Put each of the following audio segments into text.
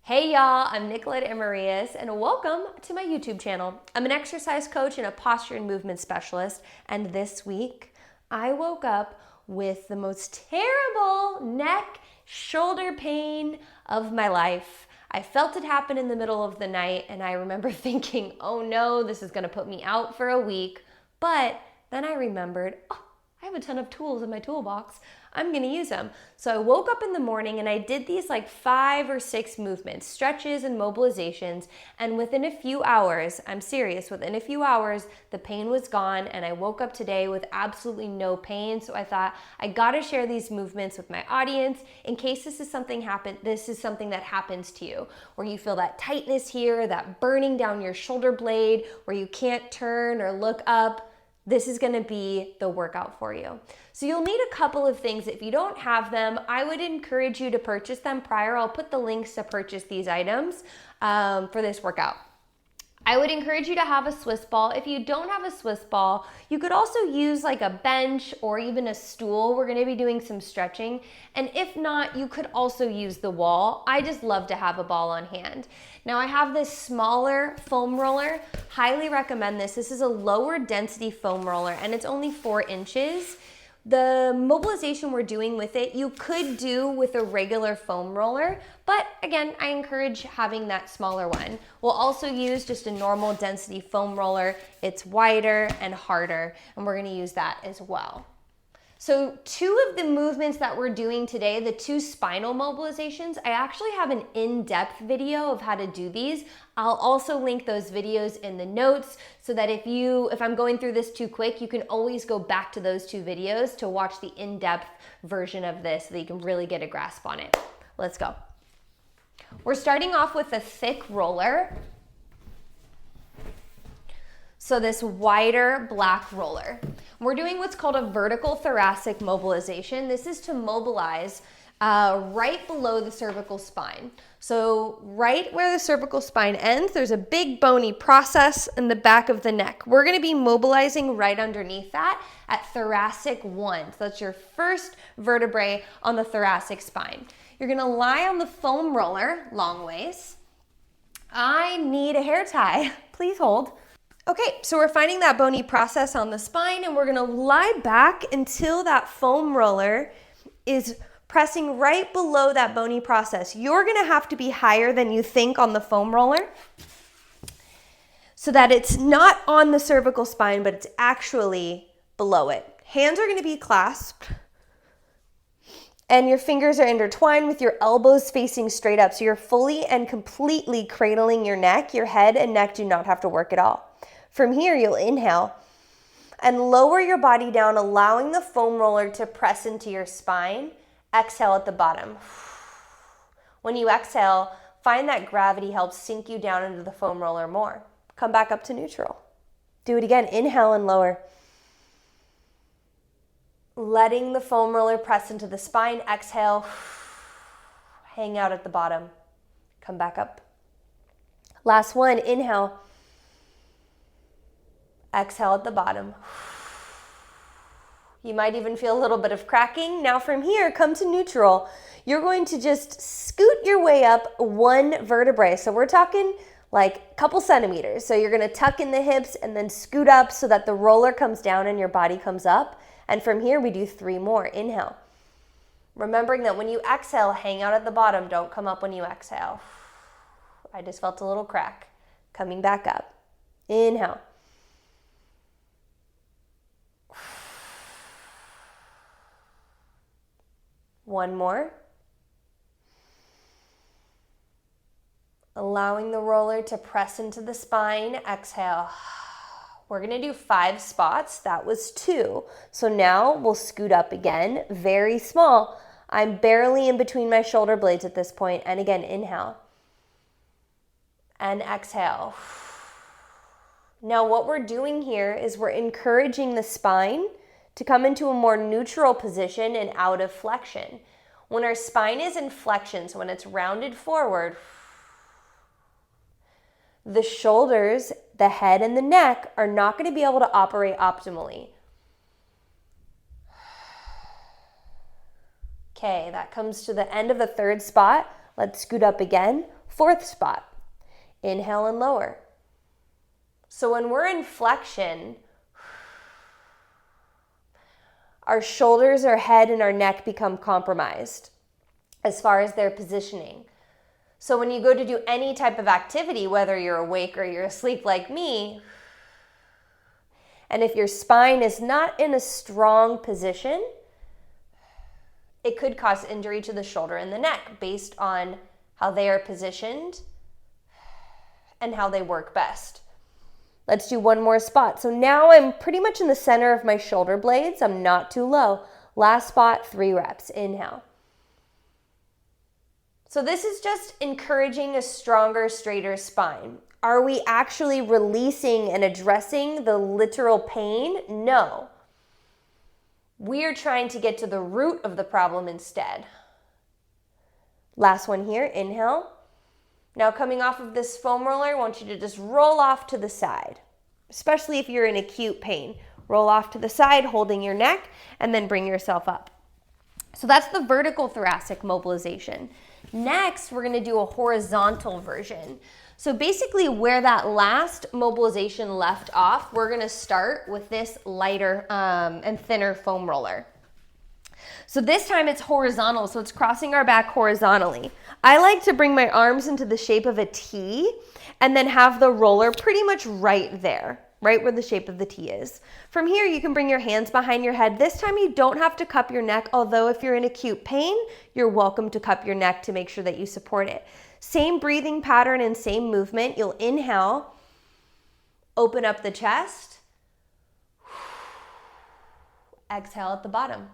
Hey y'all, I'm Nicolette Amarillas and welcome to my YouTube channel. I'm an exercise coach and a posture and movement specialist, and this week I woke up with the most terrible neck, shoulder pain of my life. I felt it happen in the middle of the night and I remember thinking, oh no, this is gonna put me out for a week. But then I remembered, I have a ton of tools in my toolbox. I'm gonna use them. So I woke up in the morning and I did these like 5 or 6 movements, stretches and mobilizations, and within a few hours, I'm serious, within a few hours, the pain was gone and I woke up today with absolutely no pain. So I thought, I gotta share these movements with my audience in case this is something that happens to you, where you feel that tightness here, that burning down your shoulder blade, where you can't turn or look up. This is gonna be the workout for you. So you'll need a couple of things. If you don't have them, I would encourage you to purchase them prior. I'll put the links to purchase these items for this workout. I would encourage you to have a Swiss ball. If you don't have a Swiss ball, you could also use like a bench or even a stool. We're gonna be doing some stretching. And if not, you could also use the wall. I just love to have a ball on hand. Now I have this smaller foam roller. Highly recommend this. This is a lower density foam roller and it's only 4 inches. The mobilization we're doing with it, you could do with a regular foam roller, but again, I encourage having that smaller one. We'll also use just a normal density foam roller. It's wider and harder, and we're gonna use that as well. So 2 of the movements that we're doing today, the 2 spinal mobilizations, I actually have an in-depth video of how to do these. I'll also link those videos in the notes so that if I'm going through this too quick, you can always go back to those 2 videos to watch the in-depth version of this so that you can really get a grasp on it. Let's go. We're starting off with a thick roller. So this wider black roller. We're doing what's called a vertical thoracic mobilization. This is to mobilize right below the cervical spine. So right where the cervical spine ends, there's a big bony process in the back of the neck. We're gonna be mobilizing right underneath that at thoracic 1. So that's your first vertebrae on the thoracic spine. You're gonna lie on the foam roller, long ways. I need a hair tie, please hold. Okay, so we're finding that bony process on the spine and we're gonna lie back until that foam roller is pressing right below that bony process. You're gonna have to be higher than you think on the foam roller so that it's not on the cervical spine, but it's actually below it. Hands are gonna be clasped and your fingers are intertwined with your elbows facing straight up. So you're fully and completely cradling your neck. Your head and neck do not have to work at all. From here, you'll inhale and lower your body down, allowing the foam roller to press into your spine. Exhale at the bottom. When you exhale, find that gravity helps sink you down into the foam roller more. Come back up to neutral. Do it again. Inhale and lower. Letting the foam roller press into the spine. Exhale. Hang out at the bottom. Come back up. Last one. Inhale. Exhale at the bottom. You might even feel a little bit of cracking. Now from here, come to neutral. You're going to just scoot your way up 1 vertebrae. So we're talking like a couple centimeters. So you're gonna tuck in the hips and then scoot up so that the roller comes down and your body comes up. And from here, we do 3 more. Inhale. Remembering that when you exhale, hang out at the bottom. Don't come up when you exhale. I just felt a little crack. Coming back up. Inhale. One more. Allowing the roller to press into the spine. Exhale. We're gonna do 5 spots. That was 2. So now we'll scoot up again, very small. I'm barely in between my shoulder blades at this point. And again, inhale. And exhale. Now what we're doing here is we're encouraging the spine to come into a more neutral position and out of flexion. When our spine is in flexion, so when it's rounded forward, the shoulders, the head, and the neck are not going to be able to operate optimally. Okay, that comes to the end of the 3rd spot. Let's scoot up again. Fourth spot, inhale and lower. So when we're in flexion, our shoulders, our head, and our neck become compromised as far as their positioning. So when you go to do any type of activity, whether you're awake or you're asleep like me, and if your spine is not in a strong position, it could cause injury to the shoulder and the neck based on how they are positioned and how they work best. Let's do one more spot. So now I'm pretty much in the center of my shoulder blades. I'm not too low. Last spot, 3 reps. Inhale. So this is just encouraging a stronger, straighter spine. Are we actually releasing and addressing the literal pain? No. We are trying to get to the root of the problem instead. Last one here, inhale. Now coming off of this foam roller, I want you to just roll off to the side, especially if you're in acute pain. Roll off to the side, holding your neck, and then bring yourself up. So that's the vertical thoracic mobilization. Next, we're gonna do a horizontal version. So basically where that last mobilization left off, we're gonna start with this lighter and thinner foam roller. So this time it's horizontal, so it's crossing our back horizontally. I like to bring my arms into the shape of a T and then have the roller pretty much right there, right where the shape of the T is. From here, you can bring your hands behind your head. This time you don't have to cup your neck, although if you're in acute pain, you're welcome to cup your neck to make sure that you support it. Same breathing pattern and same movement. You'll inhale, open up the chest, exhale at the bottom.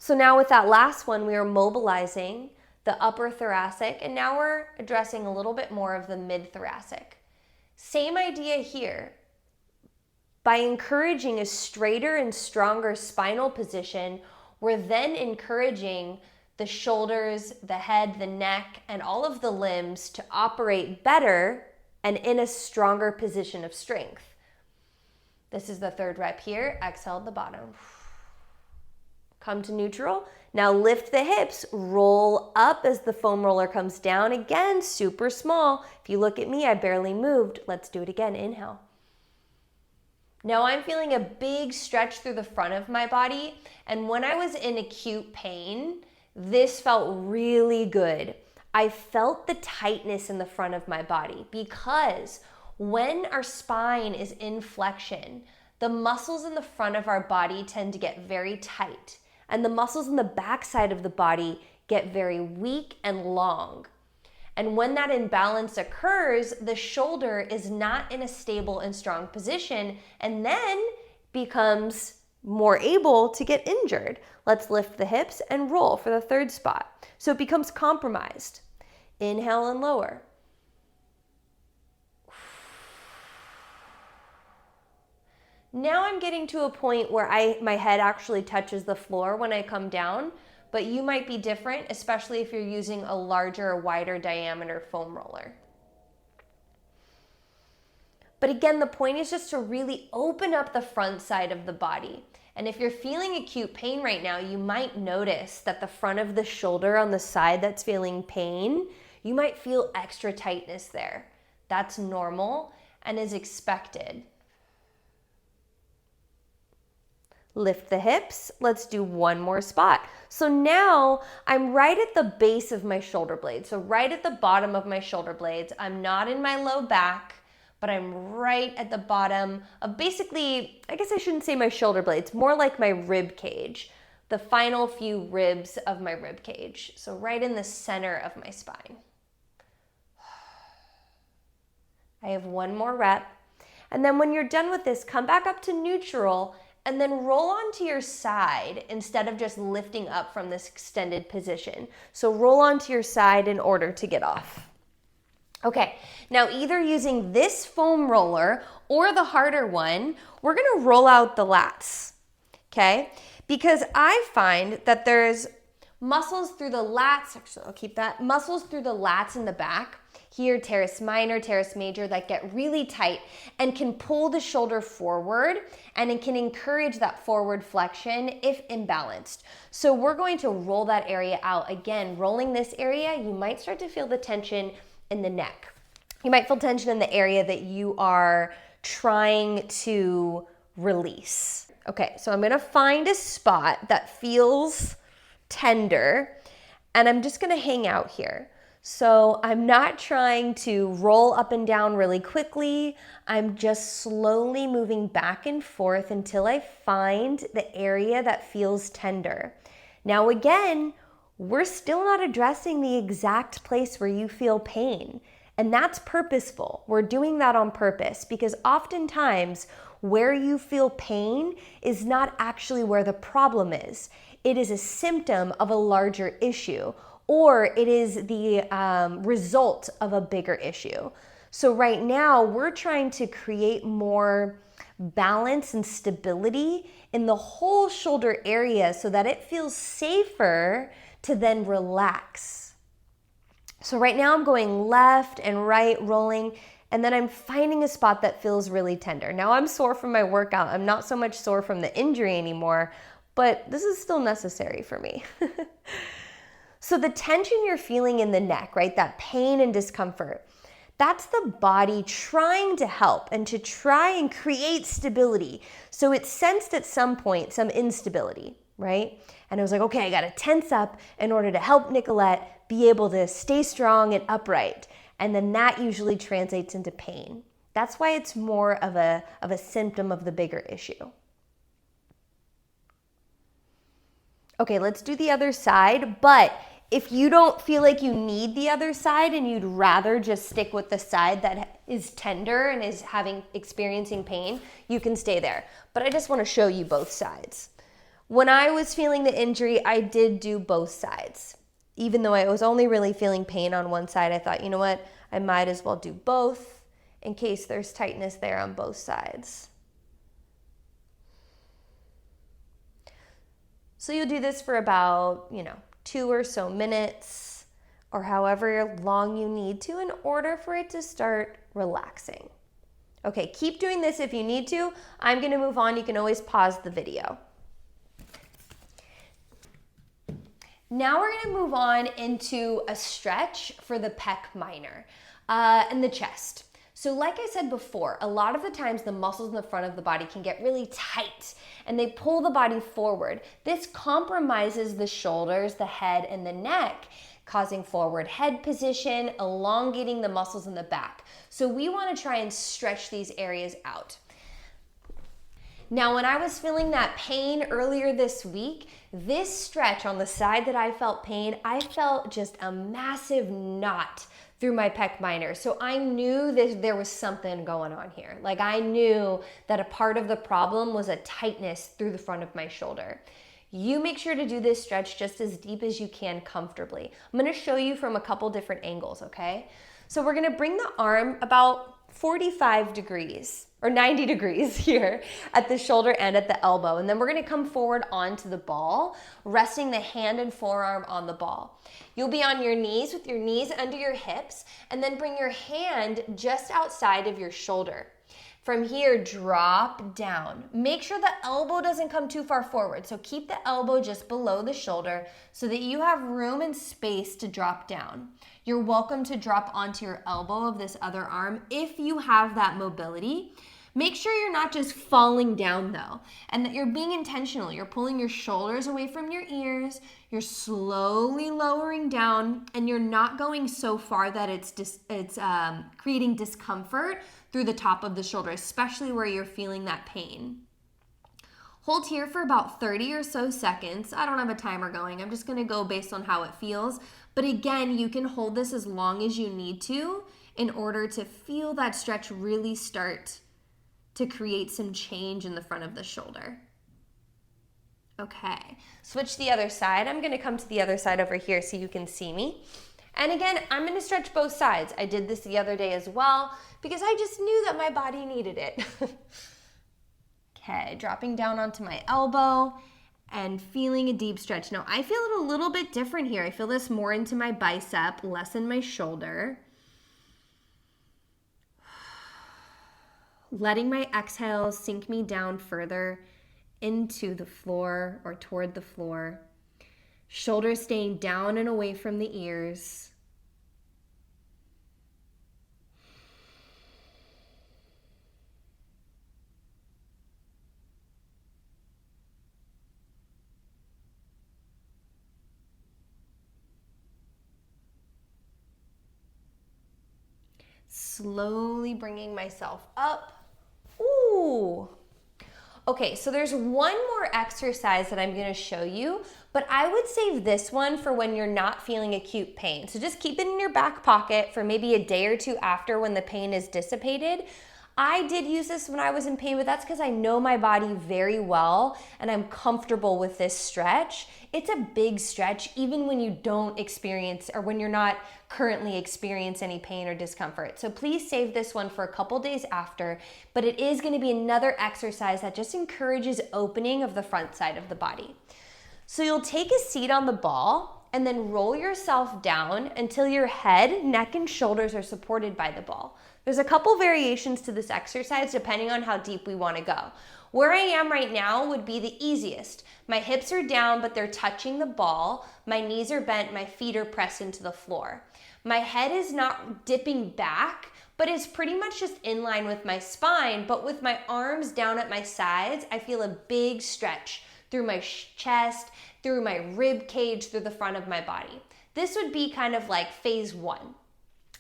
So now with that last one, we are mobilizing the upper thoracic, and now we're addressing a little bit more of the mid-thoracic. Same idea here. By encouraging a straighter and stronger spinal position, we're then encouraging the shoulders, the head, the neck, and all of the limbs to operate better and in a stronger position of strength. This is the 3rd rep here. Exhale at the bottom. Come to neutral. Now lift the hips, roll up as the foam roller comes down. Again, super small. If you look at me, I barely moved. Let's do it again. Inhale. Now I'm feeling a big stretch through the front of my body. And when I was in acute pain, this felt really good. I felt the tightness in the front of my body because when our spine is in flexion, the muscles in the front of our body tend to get very tight. And the muscles in the back side of the body get very weak and long. And when that imbalance occurs, the shoulder is not in a stable and strong position and then becomes more able to get injured. Let's lift the hips and roll for the 3rd spot. So it becomes compromised. Inhale and lower. Now I'm getting to a point where my head actually touches the floor when I come down, but you might be different, especially if you're using a larger, wider diameter foam roller. But again, the point is just to really open up the front side of the body. And if you're feeling acute pain right now, you might notice that the front of the shoulder on the side that's feeling pain, you might feel extra tightness there. That's normal and is expected. Lift the hips. Let's do one more spot. So now I'm right at the base of my shoulder blades. So right at the bottom of my shoulder blades. I'm not in my low back, but I'm right at the bottom of basically, I guess I shouldn't say my shoulder blades, more like my rib cage, the final few ribs of my rib cage. So right in the center of my spine. I have one more rep. And then when you're done with this, come back up to neutral and then roll onto your side instead of just lifting up from this extended position. So roll onto your side in order to get off. Okay, now either using this foam roller or the harder one, we're gonna roll out the lats, okay? Because I find that there's Muscles through the lats, actually I'll keep that, muscles through the lats in the back, here teres minor, teres major, that get really tight and can pull the shoulder forward, and it can encourage that forward flexion if imbalanced. So we're going to roll that area out. Again, rolling this area, you might start to feel the tension in the neck. You might feel tension in the area that you are trying to release. Okay, so I'm gonna find a spot that feels tender, and I'm just gonna hang out here. So I'm not trying to roll up and down really quickly. I'm just slowly moving back and forth until I find the area that feels tender. Now again, we're still not addressing the exact place where you feel pain, and that's purposeful. We're doing that on purpose because oftentimes where you feel pain is not actually where the problem is. It is a symptom of a larger issue, or it is the result of a bigger issue. So right now, we're trying to create more balance and stability in the whole shoulder area so that it feels safer to then relax. So right now I'm going left and right, rolling, and then I'm finding a spot that feels really tender. Now I'm sore from my workout. I'm not so much sore from the injury anymore, but this is still necessary for me. So the tension you're feeling in the neck, right? That pain and discomfort, that's the body trying to help and to try and create stability. So it sensed at some point some instability, right? And it was like, okay, I gotta tense up in order to help Nicolette be able to stay strong and upright. And then that usually translates into pain. That's why it's more of a symptom of the bigger issue. Okay, let's do the other side, but if you don't feel like you need the other side and you'd rather just stick with the side that is tender and is experiencing pain, you can stay there. But I just want to show you both sides. When I was feeling the injury, I did do both sides. Even though I was only really feeling pain on one side, I thought, you know what, I might as well do both in case there's tightness there on both sides. So you'll do this for about, 2 or so minutes, or however long you need to in order for it to start relaxing. Okay, keep doing this if you need to. I'm gonna move on. You can always pause the video. Now we're gonna move on into a stretch for the pec minor and the chest. So like I said before, a lot of the times the muscles in the front of the body can get really tight and they pull the body forward. This compromises the shoulders, the head, and the neck, causing forward head position, elongating the muscles in the back. So we want to try and stretch these areas out. Now, when I was feeling that pain earlier this week, this stretch on the side that I felt pain, I felt just a massive knot through my pec minor. So I knew that there was something going on here. Like I knew that a part of the problem was a tightness through the front of my shoulder. You make sure to do this stretch just as deep as you can comfortably. I'm gonna show you from a couple different angles, okay? So we're gonna bring the arm about 45 degrees or 90 degrees here at the shoulder and at the elbow. And then we're gonna come forward onto the ball, resting the hand and forearm on the ball. You'll be on your knees with your knees under your hips, and then bring your hand just outside of your shoulder. From here, drop down. Make sure the elbow doesn't come too far forward. So keep the elbow just below the shoulder so that you have room and space to drop down. You're welcome to drop onto your elbow of this other arm if you have that mobility. Make sure you're not just falling down though, and that you're being intentional. You're pulling your shoulders away from your ears, you're slowly lowering down, and you're not going so far that it's creating discomfort through the top of the shoulder, especially where you're feeling that pain. Hold here for about 30 or so seconds. I don't have a timer going. I'm just gonna go based on how it feels. But again, you can hold this as long as you need to in order to feel that stretch really start to create some change in the front of the shoulder. Okay, switch the other side. I'm gonna come to the other side over here so you can see me. And again, I'm gonna stretch both sides. I did this the other day as well because I just knew that my body needed it. Okay, dropping down onto my elbow. and feeling a deep stretch. Now, I feel it a little bit different here. I feel this more into my bicep, less in my shoulder. Letting my exhales sink me down further into the floor or toward the floor. Shoulders staying down and away from the ears. Slowly bringing myself up. Ooh. Okay, so there's one more exercise that I'm gonna show you, but I would save this one for when you're not feeling acute pain. So just keep it in your back pocket for maybe a day or two after when the pain is dissipated. I did use this when I was in pain, but that's because I know my body very well and I'm comfortable with this stretch. It's a big stretch even when you don't experience or when you're not currently experience any pain or discomfort. So please save this one for a couple days after, but it is going to be another exercise that just encourages opening of the front side of the body. So you'll take a seat on the ball and then roll yourself down until your head, neck, and shoulders are supported by the ball. There's a couple variations to this exercise depending on how deep we want to go. Where I am right now would be the easiest. My hips are down, but they're touching the ball. My knees are bent, my feet are pressed into the floor. My head is not dipping back, but is pretty much just in line with my spine, but with my arms down at my sides, I feel a big stretch through my chest, through my rib cage, through the front of my body. This would be kind of like phase one,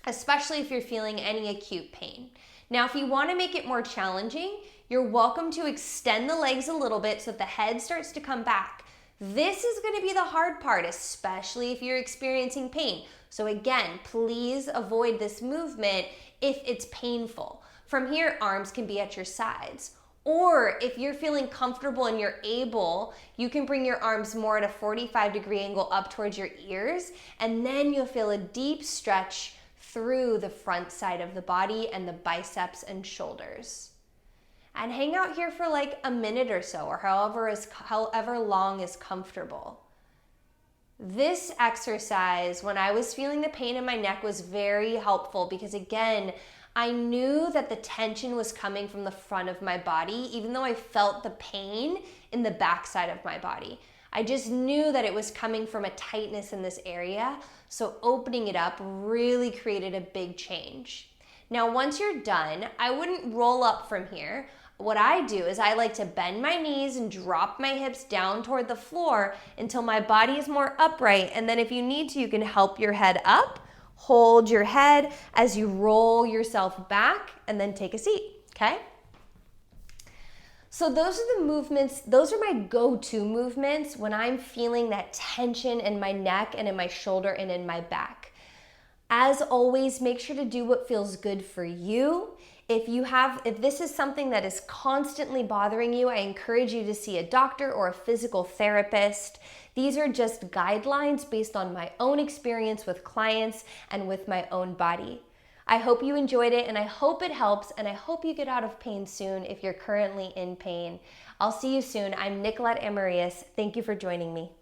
especially if you're feeling any acute pain. Now, if you want to make it more challenging, you're welcome to extend the legs a little bit so that the head starts to come back. This is going to be the hard part, especially if you're experiencing pain. So again, please avoid this movement if it's painful. From here, arms can be at your sides. Or if you're feeling comfortable and you're able, you can bring your arms more at a 45-degree angle up towards your ears, and then you'll feel a deep stretch through the front side of the body and the biceps and shoulders. And hang out here for like a minute or so, or however long is comfortable. This exercise, when I was feeling the pain in my neck, was very helpful because again, I knew that the tension was coming from the front of my body, even though I felt the pain in the backside of my body. I just knew that it was coming from a tightness in this area, so opening it up really created a big change. Now, once you're done, I wouldn't roll up from here. What I do is I like to bend my knees and drop my hips down toward the floor until my body is more upright, and then if you need to, you can help your head up. Hold your head as you roll yourself back and then take a seat, okay? So those are the movements, those are my go-to movements when I'm feeling that tension in my neck and in my shoulder and in my back. As always, make sure to do what feels good for you. If this is something that is constantly bothering you, I encourage you to see a doctor or a physical therapist. These are just guidelines based on my own experience with clients and with my own body. I hope you enjoyed it and I hope it helps and I hope you get out of pain soon if you're currently in pain. I'll see you soon. I'm Nicolette Amarillas. Thank you for joining me.